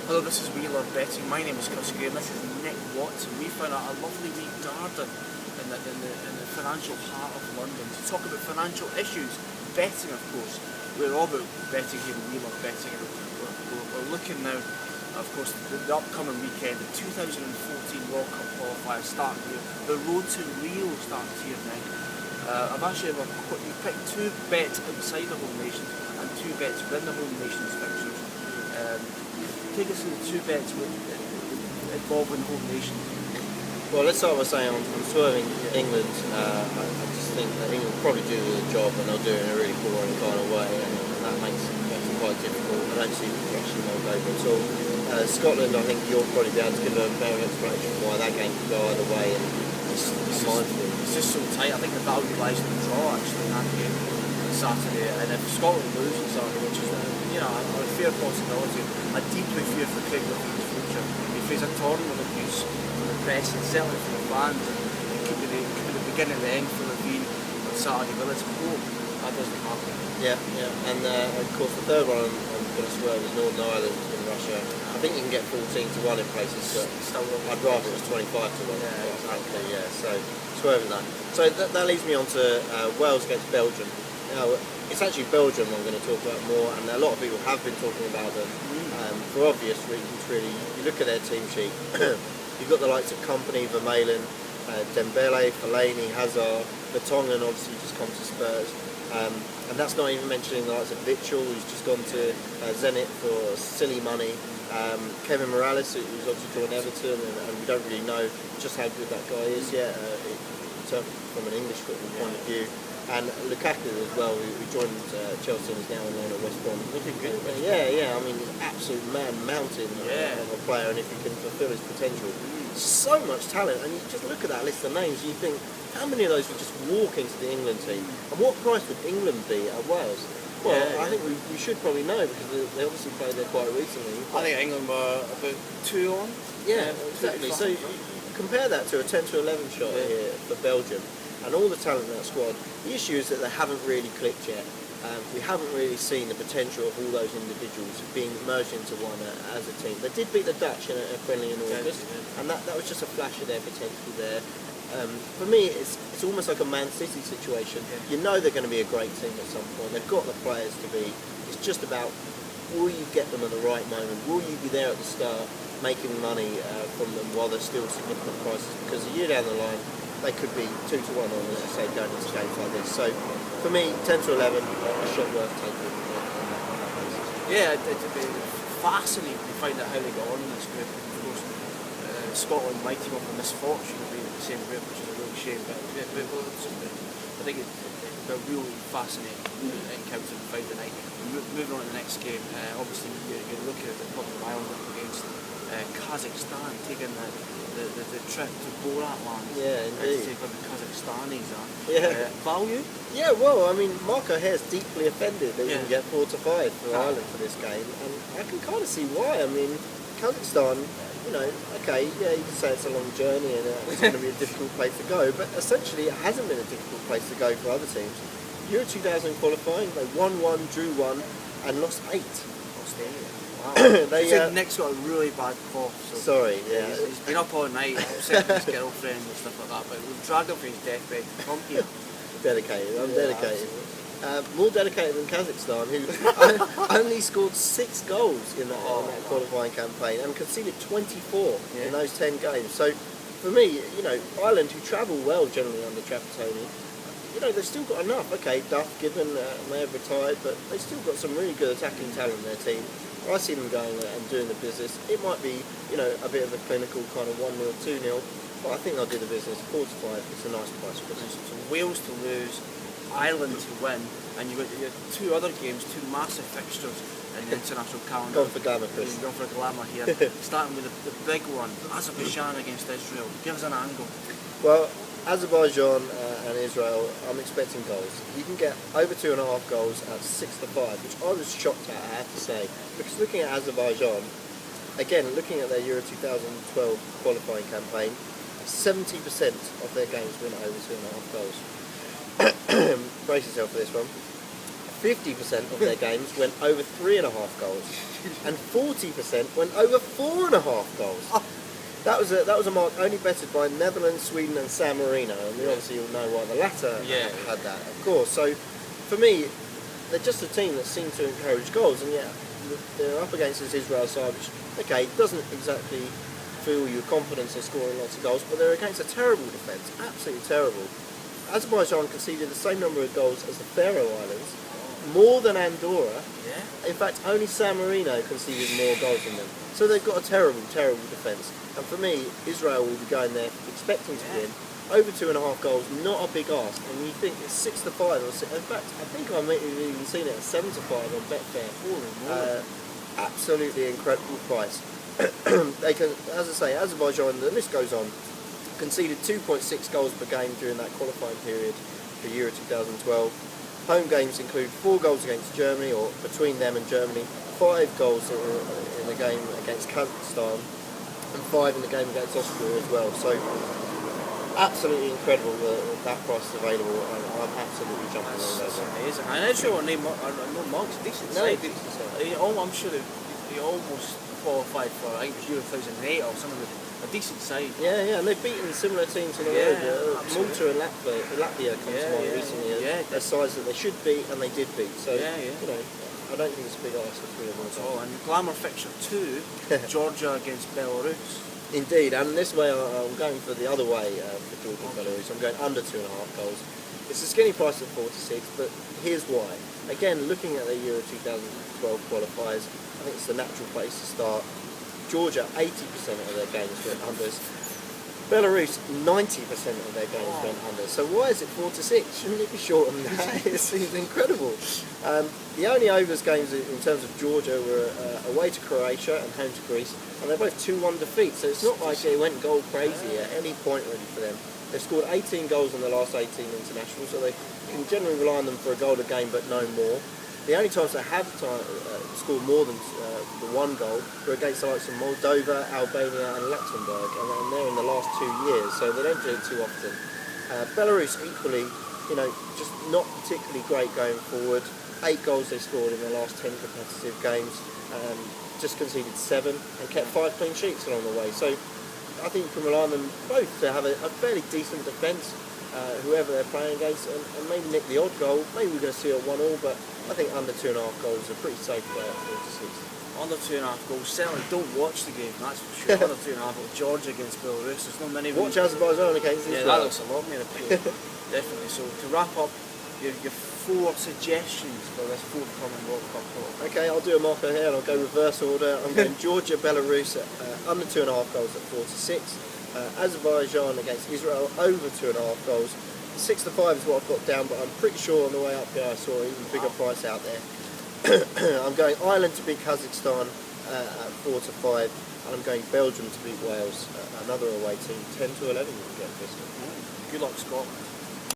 Hello, this is We Love Betting. My name is Chris Gray and this is Nick Watson. We found a lovely wee garden in the financial heart of London to talk about financial issues, betting of course. We're all about betting here, We Love Betting. We're looking now, of course, the upcoming weekend, the 2014 World Cup qualifiers starting here. The road to Rio starts here now. I've actually picked two bets outside the home nations and two bets within the home nations fixtures. Take us through the two bets involving home nations. Well, let's start by saying I'm swerving England. I just think that England will probably do the job and they'll do it in a really boring kind of way, and that makes it quite difficult. I don't see rushing over at all. Scotland, I think you'll probably be able to give a better explanation why that game could go either way. And it's just so tight. I think the value lies in the draw actually in that game on Saturday. And if Scotland lose on Saturday, which is a fair possibility, I deeply fear for Craig Leveing's future. He faces a tournament abuse from the press and certainly from the fans. It could be the beginning and the end for Levine on Saturday. But let's hope that doesn't happen. Yeah. And of course the third one I'm going to swerve is Northern Ireland in Russia. I think you can get 14-1 in places, but I'd rather it was 25-1. Yeah, exactly. Yeah, so swerving that. So that leads me on to Wales against Belgium. Now, it's actually Belgium I'm going to talk about more, and a lot of people have been talking about them for obvious reasons, really. You look at their team sheet, you've got the likes of Kompany, Vermaelen, Dembele, Fellaini, Hazard, Vertonghen obviously just come to Spurs, and that's not even mentioning the likes of Mitchell, who's just gone to Zenit for silly money, Kevin Morales, who's obviously joined Everton, and we don't really know just how good that guy is yet, from an English football point of view. And Lukaku as well, who joined Chelsea and is now on loan at West Brom. Looking good. Yeah. I mean, absolute mountain of a player, and if he can fulfil his potential, so much talent. And you just look at that list of names, you think, how many of those would just walk into the England team? And what price would England be at Wales? Well, I think we should probably know, because they obviously played there quite recently. I think England were about 2 on. Yeah, exactly. So you compare that to a 10 to 11 shot here for Belgium. And all the talent in that squad. The issue is that they haven't really clicked yet. We haven't really seen the potential of all those individuals being merged into one as a team. They did beat the Dutch in a friendly in August, and that was just a flash of their potential there. For me, it's almost like a Man City situation. You know they're going to be a great team at some point. They've got the players to be. It's just about, will you get them at the right moment? Will you be there at the start, making money from them while they're still significant prices? Because a year down the line, they could be 2 to 1 on, as you say, going into games like this. So, for me, 10 to 11, a shot worth taking. Yeah, it'd be fascinating to find out how they got on in this group. Of course, Scotland might team up a misfortune of being in the same group, which is a real shame. But I think it'd be a really fascinating encounter to find tonight. Moving on to the next game, obviously you're looking at the Republic of Ireland up against Kazakhstan, taking the trip to Boratland. Yeah, indeed. To take on the Kazakhstanis. Value? Yeah, well, I mean, Mark O'Hare's deeply offended that we can get 4 to 5 for Ireland for this game, and I can kind of see why. I mean, Kazakhstan, you can say it's a long journey and it's going to be a difficult place to go, but essentially it hasn't been a difficult place to go for other teams. Euro 2000 qualifying, they won 1, drew 1, and lost 8. Wow. Nick's got a really bad cough. So sorry, yeah. He's been up all night, upset with his girlfriend and stuff like that, but we've dragged him from his deathbed to come here. Dedicated, I'm dedicated. More dedicated than Kazakhstan, who only scored 6 goals in that qualifying campaign and conceded 24 in those 10 games. So, for me, Ireland, who travel well generally under Trapattoni, they've still got enough. Okay, Duff, Gibbon may have retired, but they've still got some really good attacking talent in their team. I see them going and doing the business. It might be, a bit of a clinical kind of 1-0, 2-0, but I think they'll do the business. 4 to 5, it's a nice price for them. So Wales to lose, Ireland to win, and you've got 2 other games, 2 massive fixtures in the international calendar. Gone for glamour, Chris. Gone for glamour here. Starting with the big one, Azerbaijan against Israel. Give us an angle. Well, Azerbaijan and Israel, I'm expecting goals. You can get over 2.5 goals at 6 to 5, which I was shocked at, I have to say. Because looking at Azerbaijan, again, looking at their Euro 2012 qualifying campaign, 70% of their games win over 2.5 goals. Brace yourself for this one. 50% of their games went over 3.5 goals, and 40% went over 4.5 goals. That was a mark only bettered by Netherlands, Sweden, and San Marino, and we obviously all know why the latter had that, of course. So, for me, they're just a team that seem to encourage goals, and yet they're up against this Israel side, which, okay, doesn't exactly fill you with confidence in scoring lots of goals, but they're against a terrible defence, absolutely terrible. Azerbaijan conceded the same number of goals as the Faroe Islands, more than Andorra. In fact, only San Marino conceded more goals than them. So they've got a terrible, terrible defence. And for me, Israel will be going there expecting to win. Over 2.5 goals, not a big ask. And you think it's 6-5 or 6. In fact, I think I might have even seen it at 7-5 on Betfair. Absolutely incredible price. They can, as I say, Azerbaijan, the list goes on, conceded 2.6 goals per game during that qualifying period for Euro 2012. Home games include 4 goals against Germany, or between them and Germany, 5 goals in the game against Kazakhstan, and 5 in the game against Austria as well. So, absolutely incredible that price is available, and I'm absolutely jumping on that. That's amazing. And Israel are no mugs, decent side. I'm sure they almost qualified for, I think it was Euro 2008 or something, a decent side. Yeah, and they've beaten similar teams on the road. Malta and Latvia come to mind recently. They're sides that they should beat, and they did beat. So, you know, I don't think it's a big ask for 3 of them. Oh, and Glamour fixture 2, Georgia against Belarus. Indeed, and this way I'm going for the other way for Georgia and Belarus. I'm going under 2.5 goals. It's a skinny price at 46, but here's why. Again, looking at the Euro 2012 qualifiers, I think it's the natural place to start. Georgia, 80% of their games went unders. Belarus, 90% of their games went unders. So why is it 4-6? Shouldn't it be shorter than that? It seems incredible. The only overs games in terms of Georgia were away to Croatia and home to Greece, and they're both 2-1 defeats. So it's not like they went goal crazy at any point really for them. They've scored 18 goals in the last 18 internationals, so they can generally rely on them for a goal a game, but no more. The only times they have scored more than the 1 goal were against the likes of Moldova, Albania and Luxembourg, and they're in the last 2 years, so they don't do it too often. Belarus equally, just not particularly great going forward. 8 goals they scored in the last 10 competitive games, just conceded 7 and kept 5 clean sheets along the way. So I think you can rely on them both to have a fairly decent defence, whoever they're playing against, and maybe nick the odd goal. Maybe we're going to see it 1-1, but I think under 2.5 goals is a pretty safe bet at 46. Under 2.5 goals, certainly don't watch the game, that's for sure. Under 2.5 goals, Georgia against Belarus, there's not many. Watch Azerbaijan against Israel. That looks a lot more appealing. Definitely. So to wrap up, your 4 suggestions for this forthcoming World Cup tour. Okay, I'll do a marker here and I'll go reverse order. I'm going Georgia, Belarus at under 2.5 goals at 4-6. Azerbaijan against Israel over 2.5 goals. 6-5 is what I've got down, but I'm pretty sure on the way up here I saw an even bigger price out there. I'm going Ireland to beat Kazakhstan at 4-5, and I'm going Belgium to beat Wales, another away team, 10-11 you can get this. Good luck, Scotland.